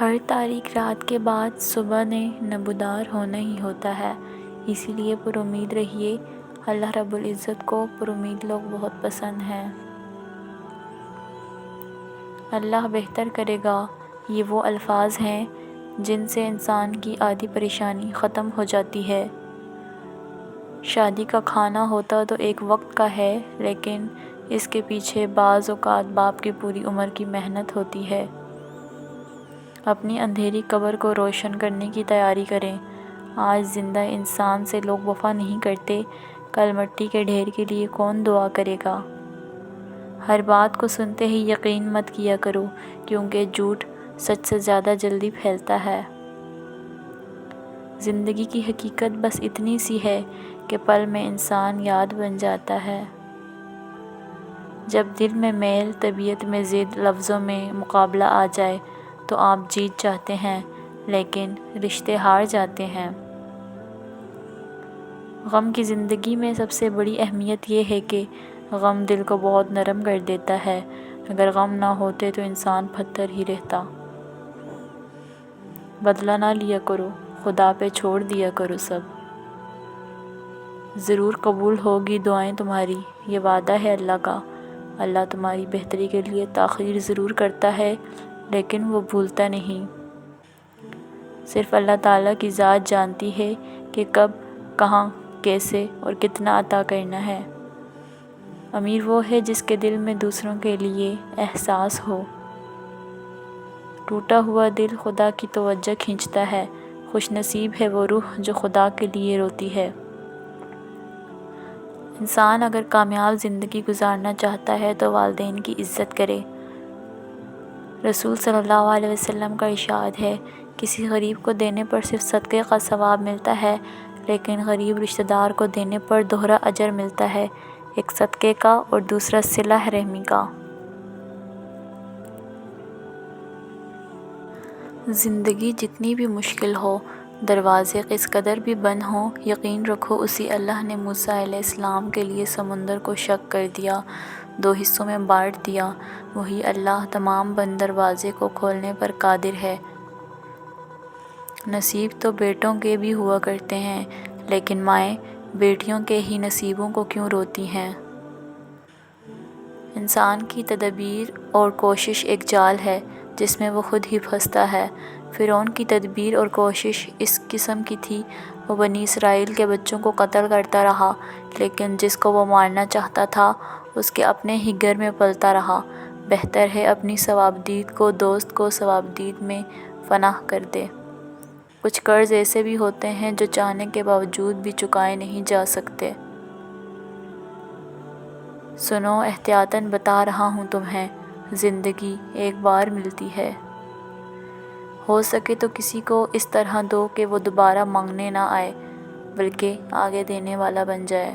ہر تاریک رات کے بعد صبح نے نمودار ہونا ہی ہوتا ہے، اسی لیے پر امید رہیے۔ اللہ رب العزت کو پر امید لوگ بہت پسند ہیں۔ اللہ بہتر کرے گا، یہ وہ الفاظ ہیں جن سے انسان کی آدھی پریشانی ختم ہو جاتی ہے۔ شادی کا کھانا ہوتا تو ایک وقت کا ہے، لیکن اس کے پیچھے بعض اوقات باپ کی پوری عمر کی محنت ہوتی ہے۔ اپنی اندھیری قبر کو روشن کرنے کی تیاری کریں۔ آج زندہ انسان سے لوگ وفا نہیں کرتے، کل مٹی کے ڈھیر کے لیے کون دعا کرے گا؟ ہر بات کو سنتے ہی یقین مت کیا کرو، کیونکہ جھوٹ سچ سے زیادہ جلدی پھیلتا ہے۔ زندگی کی حقیقت بس اتنی سی ہے کہ پل میں انسان یاد بن جاتا ہے۔ جب دل میں میل، طبیعت میں ضد، لفظوں میں مقابلہ آ جائے تو آپ جیت جاتے ہیں، لیکن رشتے ہار جاتے ہیں۔ غم کی زندگی میں سب سے بڑی اہمیت یہ ہے کہ غم دل کو بہت نرم کر دیتا ہے۔ اگر غم نہ ہوتے تو انسان پتھر ہی رہتا۔ بدلہ نہ لیا کرو، خدا پہ چھوڑ دیا کرو سب۔ ضرور قبول ہوگی دعائیں تمہاری، یہ وعدہ ہے اللہ کا۔ اللہ تمہاری بہتری کے لیے تاخیر ضرور کرتا ہے، لیکن وہ بھولتا نہیں۔ صرف اللہ تعالیٰ کی ذات جانتی ہے کہ کب، کہاں، کیسے اور کتنا عطا کرنا ہے۔ امیر وہ ہے جس کے دل میں دوسروں کے لیے احساس ہو۔ ٹوٹا ہوا دل خدا کی توجہ کھینچتا ہے۔ خوش نصیب ہے وہ روح جو خدا کے لیے روتی ہے۔ انسان اگر کامیاب زندگی گزارنا چاہتا ہے تو والدین کی عزت کرے۔ رسول صلی اللہ علیہ وسلم کا ارشاد ہے، کسی غریب کو دینے پر صرف صدقے کا ثواب ملتا ہے، لیکن غریب رشتہ دار کو دینے پر دوہرا اجر ملتا ہے، ایک صدقے کا اور دوسرا صلہ رحمی کا۔ زندگی جتنی بھی مشکل ہو، دروازے کس قدر بھی بند ہوں، یقین رکھو اسی اللہ نے موسیٰ علیہ السلام کے لیے سمندر کو شق کر دیا، 2 حصوں میں بانٹ دیا۔ وہی اللہ تمام بند دروازے کو کھولنے پر قادر ہے۔ نصیب تو بیٹوں کے بھی ہوا کرتے ہیں، لیکن مائیں بیٹیوں کے ہی نصیبوں کو کیوں روتی ہیں؟ انسان کی تدبیر اور کوشش ایک جال ہے جس میں وہ خود ہی پھنستا ہے۔ فرعون کی تدبیر اور کوشش اس قسم کی تھی، وہ بنی اسرائیل کے بچوں کو قتل کرتا رہا، لیکن جس کو وہ مارنا چاہتا تھا اس کے اپنے ہی گھر میں پلتا رہا۔ بہتر ہے اپنی صوابدید کو دوست کو صوابدید میں فنا کر دے۔ کچھ قرض ایسے بھی ہوتے ہیں جو چاہنے کے باوجود بھی چکائے نہیں جا سکتے۔ سنو احتیاطاً بتا رہا ہوں تمہیں، زندگی ایک بار ملتی ہے۔ ہو سکے تو کسی کو اس طرح دو کہ وہ دوبارہ مانگنے نہ آئے، بلکہ آگے دینے والا بن جائے۔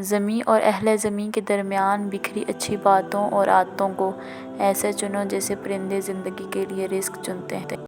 زمیں اور اہل زمیں کے درمیان بکھری اچھی باتوں اور عادتوں کو ایسے چنو جیسے پرندے زندگی کے لیے رزق چنتے ہیں۔